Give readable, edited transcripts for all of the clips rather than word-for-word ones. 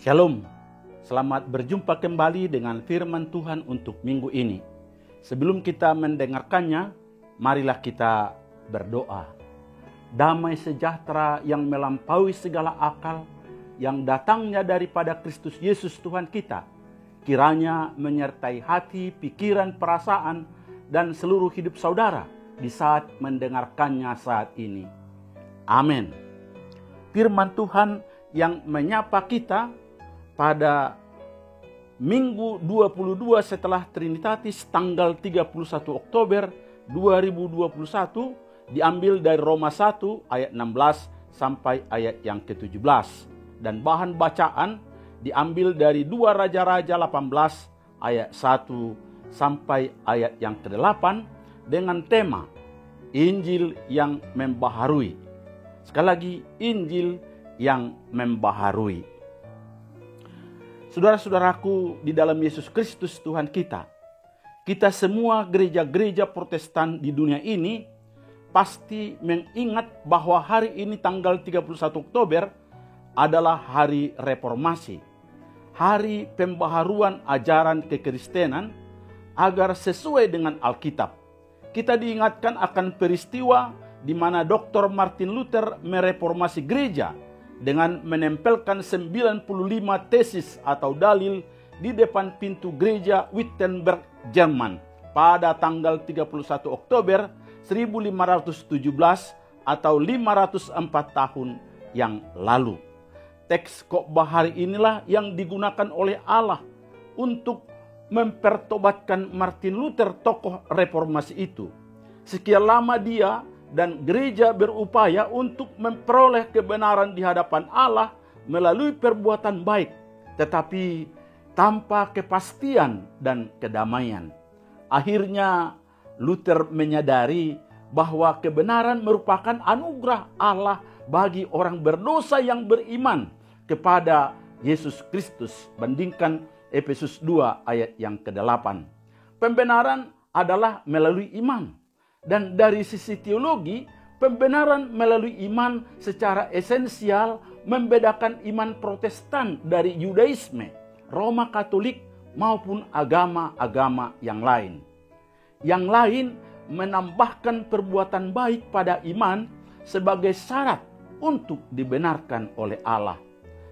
Shalom, selamat berjumpa kembali dengan firman Tuhan untuk minggu ini. Sebelum kita mendengarkannya, marilah kita berdoa. Damai sejahtera yang melampaui segala akal, yang datangnya daripada Kristus Yesus Tuhan kita, kiranya menyertai hati, pikiran, perasaan, dan seluruh hidup saudara di saat mendengarkannya saat ini. Amin. Firman Tuhan yang menyapa kita pada Minggu 22 setelah Trinitatis tanggal 31 Oktober 2021 diambil dari Roma 1 ayat 16 sampai ayat yang ke-17. Dan bahan bacaan diambil dari 2 Raja-Raja 18 ayat 1 sampai ayat yang ke-8 dengan tema Injil yang membaharui. Sekali lagi, Injil yang membaharui. Saudara-saudaraku di dalam Yesus Kristus Tuhan kita semua gereja-gereja Protestan di dunia ini pasti mengingat bahwa hari ini tanggal 31 Oktober adalah hari reformasi. Hari pembaharuan ajaran kekristenan agar sesuai dengan Alkitab. Kita diingatkan akan peristiwa di mana Dr. Martin Luther mereformasi gereja dengan menempelkan 95 tesis atau dalil di depan pintu gereja Wittenberg, Jerman pada tanggal 31 Oktober 1517 atau 504 tahun yang lalu. Teks khotbah hari inilah yang digunakan oleh Allah untuk mempertobatkan Martin Luther, tokoh reformasi itu. Sekian lama dia dan gereja berupaya untuk memperoleh kebenaran di hadapan Allah melalui perbuatan baik, tetapi tanpa kepastian dan kedamaian. Akhirnya Luther menyadari bahwa kebenaran merupakan anugerah Allah bagi orang berdosa yang beriman kepada Yesus Kristus. Bandingkan Efesus 2 ayat yang ke-8. Pembenaran adalah melalui iman. Dan dari sisi teologi, pembenaran melalui iman secara esensial membedakan iman Protestan dari Yudaisme, Roma Katolik maupun agama-agama yang lain. Yang lain menambahkan perbuatan baik pada iman sebagai syarat untuk dibenarkan oleh Allah.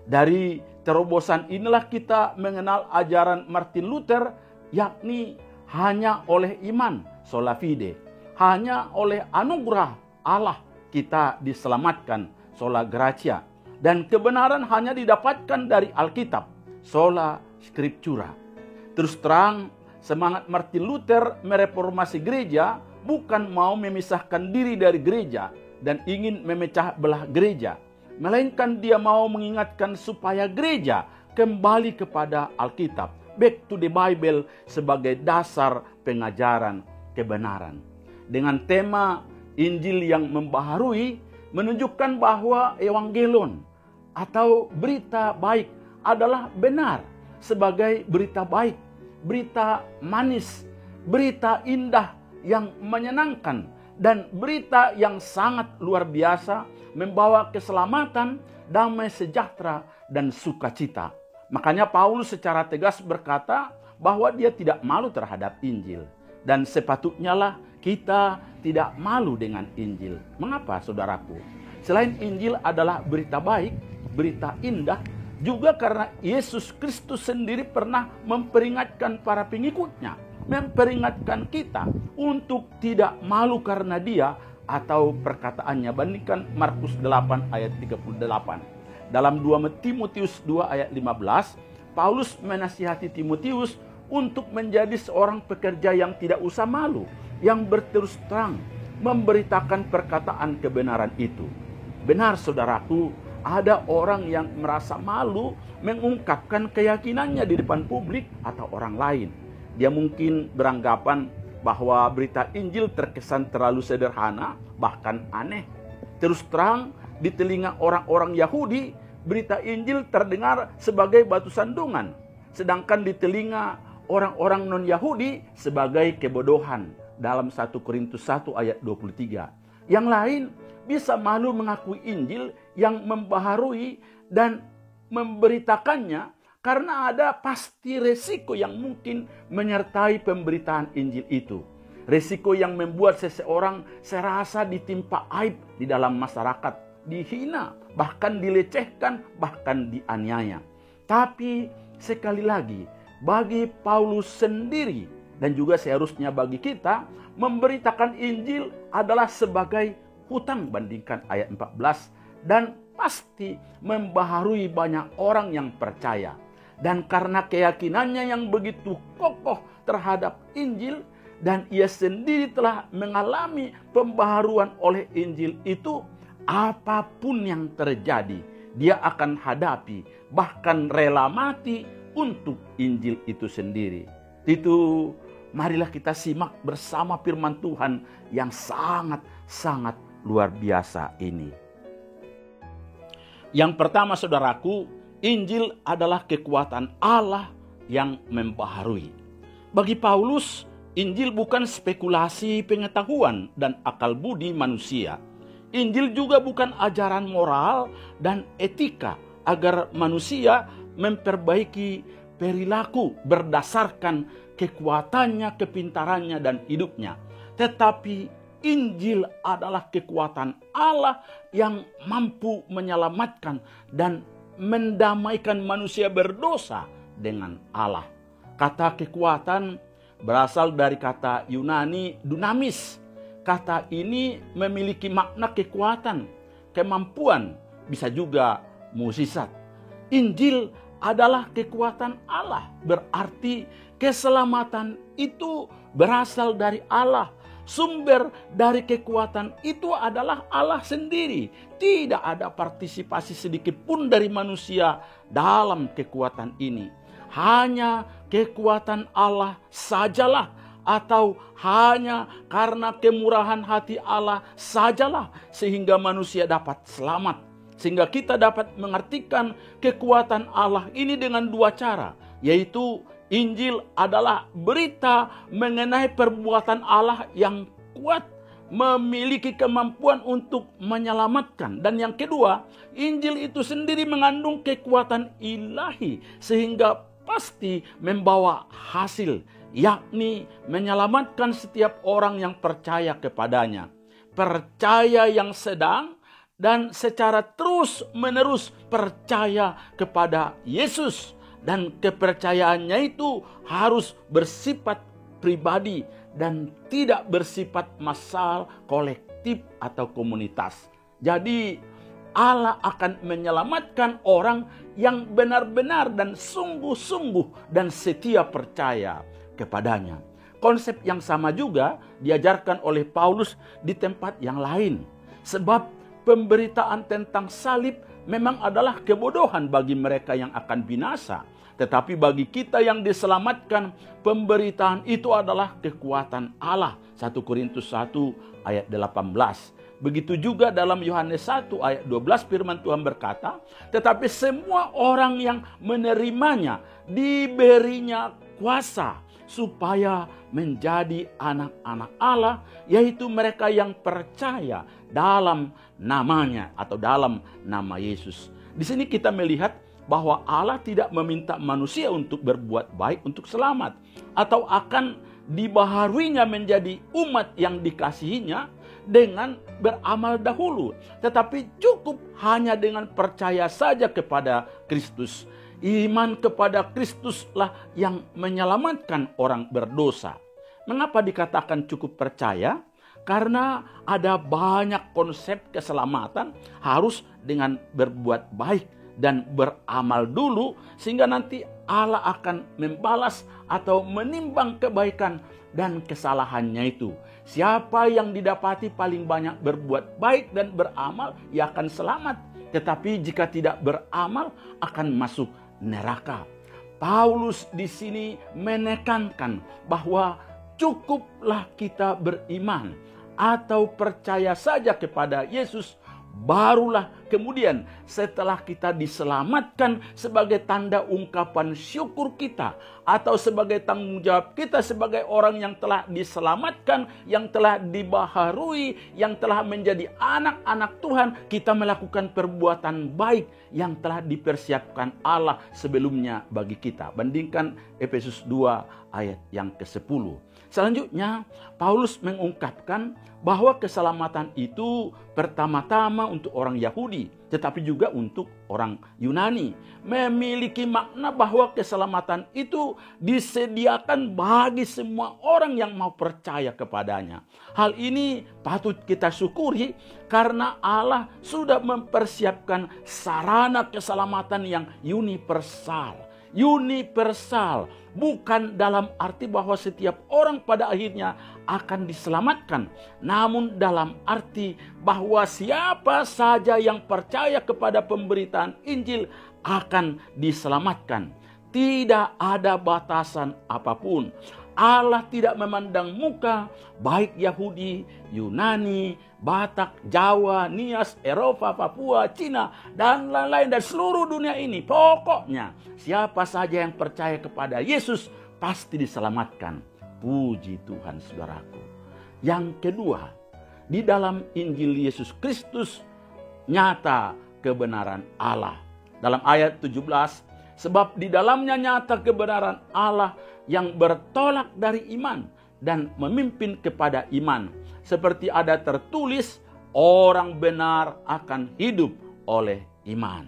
Dari terobosan inilah kita mengenal ajaran Martin Luther, yakni hanya oleh iman, sola fide. Hanya oleh anugerah Allah kita diselamatkan, sola gratia. Dan kebenaran hanya didapatkan dari Alkitab, sola scriptura. Terus terang, semangat Martin Luther mereformasi gereja bukan mau memisahkan diri dari gereja dan ingin memecah belah gereja, melainkan dia mau mengingatkan supaya gereja kembali kepada Alkitab, back to the Bible sebagai dasar pengajaran kebenaran. Dengan tema Injil yang membaharui menunjukkan bahwa evangelion atau berita baik adalah benar sebagai berita baik, berita manis, berita indah yang menyenangkan, dan berita yang sangat luar biasa membawa keselamatan, damai sejahtera, dan sukacita. Makanya Paulus secara tegas berkata bahwa dia tidak malu terhadap Injil. Dan sepatutnya lah kita tidak malu dengan Injil. Mengapa, saudaraku? Selain Injil adalah berita baik, berita indah, juga karena Yesus Kristus sendiri pernah memperingatkan para pengikutnya, memperingatkan kita untuk tidak malu karena dia atau perkataannya. Bandingkan Markus 8 ayat 38. Dalam 2 Timotius 2 ayat 15, Paulus menasihati Timotius untuk menjadi seorang pekerja yang tidak usah malu, yang berterus terang memberitakan perkataan kebenaran itu. Benar, saudaraku, ada orang yang merasa malu mengungkapkan keyakinannya di depan publik atau orang lain. Dia mungkin beranggapan bahwa berita Injil terkesan terlalu sederhana, bahkan aneh. Terus terang, di telinga orang-orang Yahudi, berita Injil terdengar sebagai batu sandungan, sedangkan di telinga orang-orang non-Yahudi sebagai kebodohan. Dalam 1 Korintus 1 ayat 23. Yang lain bisa malu mengakui Injil yang membaharui dan memberitakannya karena ada pasti resiko yang mungkin menyertai pemberitaan Injil itu. Resiko yang membuat seseorang serasa ditimpa aib di dalam masyarakat, dihina, bahkan dilecehkan, bahkan dianiaya. Tapi sekali lagi, bagi Paulus sendiri dan juga seharusnya bagi kita, memberitakan Injil adalah sebagai hutang, bandingkan ayat 14, dan pasti membaharui banyak orang yang percaya. Dan karena keyakinannya yang begitu kokoh terhadap Injil, dan ia sendiri telah mengalami pembaharuan oleh Injil itu, apapun yang terjadi, dia akan hadapi, bahkan rela mati untuk Injil itu sendiri. Itu marilah kita simak bersama firman Tuhan yang sangat-sangat luar biasa ini. Yang pertama, saudaraku, Injil adalah kekuatan Allah yang membaharui. Bagi Paulus, Injil bukan spekulasi pengetahuan dan akal budi manusia. Injil juga bukan ajaran moral dan etika agar manusia memperbaiki perilaku berdasarkan kekuatannya, kepintarannya, dan hidupnya. Tetapi Injil adalah kekuatan Allah yang mampu menyelamatkan dan mendamaikan manusia berdosa dengan Allah. Kata kekuatan berasal dari kata Yunani dunamis. Kata ini memiliki makna kekuatan, kemampuan, bisa juga mukjizat. Injil adalah kekuatan Allah, berarti keselamatan itu berasal dari Allah. Sumber dari kekuatan itu adalah Allah sendiri. Tidak ada partisipasi sedikit pun dari manusia dalam kekuatan ini. Hanya kekuatan Allah sajalah, atau hanya karena kemurahan hati Allah sajalah sehingga manusia dapat selamat. Sehingga kita dapat mengartikan kekuatan Allah ini dengan dua cara, yaitu Injil adalah berita mengenai perbuatan Allah yang kuat, memiliki kemampuan untuk menyelamatkan. Dan yang kedua, Injil itu sendiri mengandung kekuatan ilahi sehingga pasti membawa hasil, yakni menyelamatkan setiap orang yang percaya kepadanya. Percaya yang sedang dan secara terus-menerus percaya kepada Yesus. Dan kepercayaannya itu harus bersifat pribadi dan tidak bersifat massal, kolektif, atau komunitas. Jadi Allah akan menyelamatkan orang yang benar-benar dan sungguh-sungguh dan setia percaya kepadanya. Konsep yang sama juga diajarkan oleh Paulus di tempat yang lain. Sebab pemberitaan tentang salib memang adalah kebodohan bagi mereka yang akan binasa. Tetapi bagi kita yang diselamatkan, pemberitaan itu adalah kekuatan Allah. 1 Korintus 1 ayat 18. Begitu juga dalam Yohanes 1 ayat 12 firman Tuhan berkata, tetapi semua orang yang menerimanya diberinya kuasa supaya menjadi anak-anak Allah, yaitu mereka yang percaya dalam namanya atau dalam nama Yesus. Di sini kita melihat bahwa Allah tidak meminta manusia untuk berbuat baik untuk selamat, atau akan dibaharuinya menjadi umat yang dikasihinya dengan beramal dahulu. Tetapi cukup hanya dengan percaya saja kepada Kristus. Iman kepada Kristuslah yang menyelamatkan orang berdosa. Mengapa dikatakan cukup percaya? Karena ada banyak konsep keselamatan harus dengan berbuat baik dan beramal dulu, sehingga nanti Allah akan membalas atau menimbang kebaikan dan kesalahannya itu. Siapa yang didapati paling banyak berbuat baik dan beramal, ia akan selamat. Tetapi jika tidak beramal, akan masuk neraka. Paulus di sini menekankan bahwa cukuplah kita beriman atau percaya saja kepada Yesus, barulah kemudian setelah kita diselamatkan sebagai tanda ungkapan syukur kita atau sebagai tanggung jawab kita sebagai orang yang telah diselamatkan, yang telah dibaharui, yang telah menjadi anak-anak Tuhan, kita melakukan perbuatan baik yang telah dipersiapkan Allah sebelumnya bagi kita. Bandingkan Efesus 2 ayat yang ke-10. Selanjutnya, Paulus mengungkapkan bahwa keselamatan itu pertama-tama untuk orang Yahudi, tetapi juga untuk orang Yunani. Memiliki makna bahwa keselamatan itu disediakan bagi semua orang yang mau percaya kepadanya. Hal ini patut kita syukuri karena Allah sudah mempersiapkan sarana keselamatan yang universal. Universal, bukan dalam arti bahwa setiap orang pada akhirnya akan diselamatkan, namun dalam arti bahwa siapa saja yang percaya kepada pemberitaan Injil akan diselamatkan. Tidak ada batasan apapun. Allah tidak memandang muka, baik Yahudi, Yunani, Batak, Jawa, Nias, Eropa, Papua, Cina, dan lain-lain, dan seluruh dunia ini. Pokoknya siapa saja yang percaya kepada Yesus pasti diselamatkan. Puji Tuhan, saudaraku. Yang kedua, di dalam Injil Yesus Kristus nyata kebenaran Allah. Dalam ayat 17, sebab di dalamnya nyata kebenaran Allah yang bertolak dari iman dan memimpin kepada iman. Seperti ada tertulis, orang benar akan hidup oleh iman.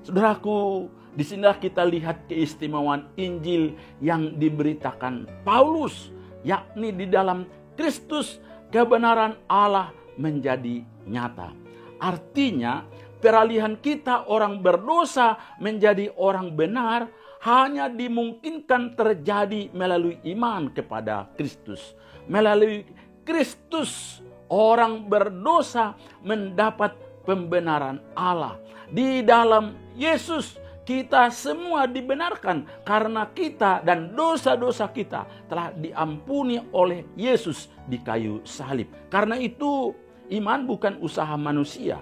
Saudaraku, disinilah kita lihat keistimewaan Injil yang diberitakan Paulus, yakni di dalam Kristus kebenaran Allah menjadi nyata. Artinya, peralihan kita orang berdosa menjadi orang benar hanya dimungkinkan terjadi melalui iman kepada Kristus. Melalui Kristus, orang berdosa mendapat pembenaran Allah. Di dalam Yesus, kita semua dibenarkan karena kita dan dosa-dosa kita telah diampuni oleh Yesus di kayu salib. Karena itu, iman bukan usaha manusia.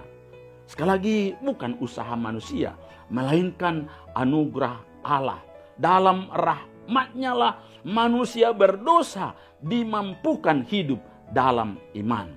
Sekali lagi, bukan usaha manusia, melainkan anugerah Allah. Dalam rahmat-Nya lah manusia berdosa dimampukan hidup dalam iman.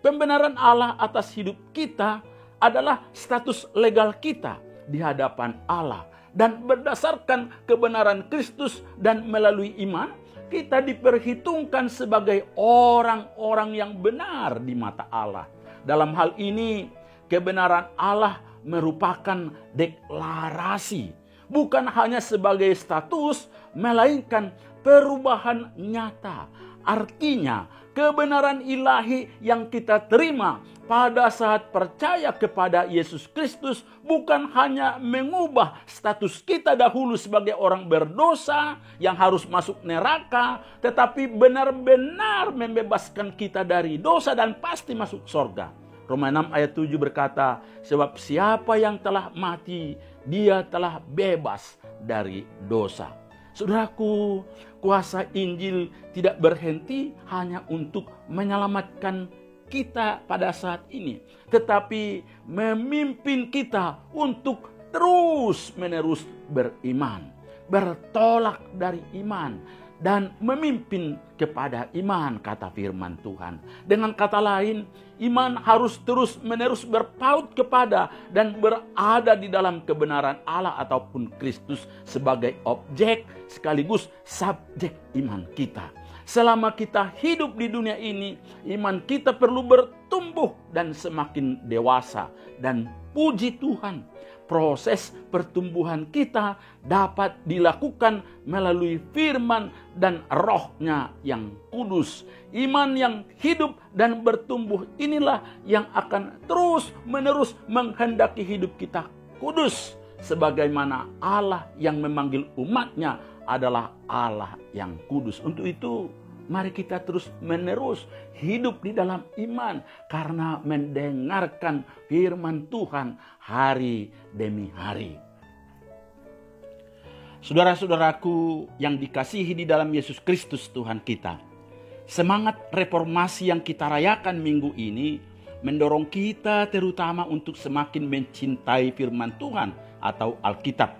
Pembenaran Allah atas hidup kita adalah status legal kita di hadapan Allah. Dan berdasarkan kebenaran Kristus dan melalui iman, kita diperhitungkan sebagai orang-orang yang benar di mata Allah. Dalam hal ini, kebenaran Allah merupakan deklarasi, bukan hanya sebagai status, melainkan perubahan nyata. Artinya, kebenaran ilahi yang kita terima pada saat percaya kepada Yesus Kristus bukan hanya mengubah status kita dahulu sebagai orang berdosa yang harus masuk neraka, tetapi benar-benar membebaskan kita dari dosa dan pasti masuk surga. Roma 6 ayat 7 berkata, sebab siapa yang telah mati, dia telah bebas dari dosa. Saudaraku, kuasa Injil tidak berhenti hanya untuk menyelamatkan kita pada saat ini, tetapi memimpin kita untuk terus-menerus beriman, bertolak dari iman, dan memimpin kepada iman, kata firman Tuhan. Dengan kata lain, iman harus terus-menerus berpaut kepada dan berada di dalam kebenaran Allah ataupun Kristus sebagai objek sekaligus subjek iman kita. Selama kita hidup di dunia ini, iman kita perlu bertumbuh dan semakin dewasa. Dan puji Tuhan, proses pertumbuhan kita dapat dilakukan melalui firman dan Roh-Nya yang kudus. Iman yang hidup dan bertumbuh inilah yang akan terus-menerus menghendaki hidup kita kudus. Sebagaimana Allah yang memanggil umat-Nya adalah Allah yang kudus. Untuk itu, mari kita terus-menerus hidup di dalam iman karena mendengarkan firman Tuhan hari demi hari. Saudara-saudaraku yang dikasihi di dalam Yesus Kristus Tuhan kita, semangat reformasi yang kita rayakan minggu ini mendorong kita terutama untuk semakin mencintai firman Tuhan atau Alkitab.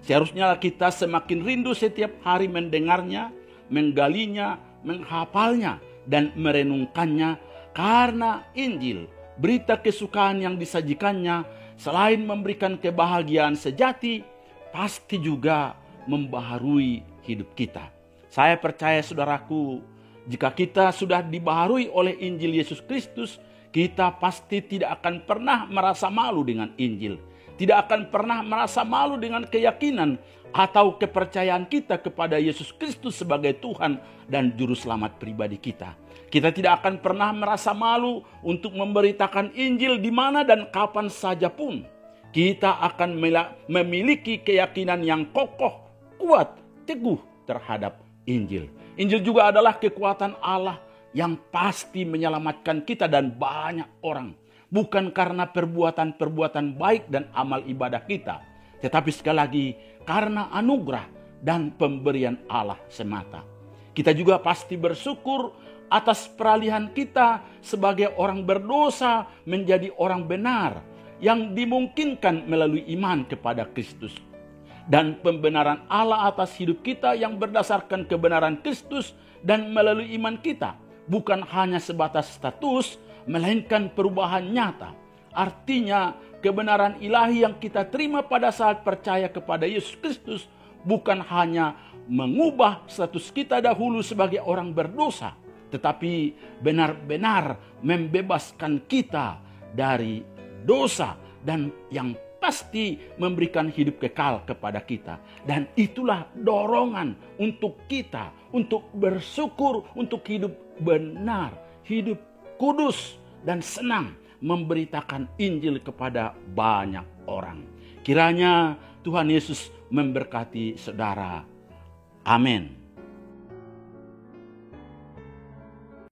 Seharusnya kita semakin rindu setiap hari mendengarnya, menggalinya, menghafalnya, dan merenungkannya, karena Injil, berita kesukaan yang disajikannya, selain memberikan kebahagiaan sejati, pasti juga membaharui hidup kita. Saya percaya saudaraku, jika kita sudah dibaharui oleh Injil Yesus Kristus, kita pasti tidak akan pernah merasa malu dengan Injil. Tidak akan pernah merasa malu dengan keyakinan atau kepercayaan kita kepada Yesus Kristus sebagai Tuhan dan Juru Selamat pribadi kita. Kita tidak akan pernah merasa malu untuk memberitakan Injil di mana dan kapan saja pun. Kita akan memiliki keyakinan yang kokoh, kuat, teguh terhadap Injil. Injil juga adalah kekuatan Allah yang pasti menyelamatkan kita dan banyak orang. Bukan karena perbuatan-perbuatan baik dan amal ibadah kita, tetapi sekali lagi karena anugerah dan pemberian Allah semata. Kita juga pasti bersyukur atas peralihan kita sebagai orang berdosa menjadi orang benar yang dimungkinkan melalui iman kepada Kristus. Dan pembenaran Allah atas hidup kita yang berdasarkan kebenaran Kristus dan melalui iman kita bukan hanya sebatas status, melainkan perubahan nyata. Artinya kebenaran ilahi yang kita terima pada saat percaya kepada Yesus Kristus bukan hanya mengubah status kita dahulu sebagai orang berdosa, tetapi benar-benar membebaskan kita dari dosa dan yang pasti memberikan hidup kekal kepada kita. Dan itulah dorongan untuk kita untuk bersyukur, untuk hidup benar, hidup kudus dan senang memberitakan Injil kepada banyak orang. Kiranya Tuhan Yesus memberkati saudara. Amin.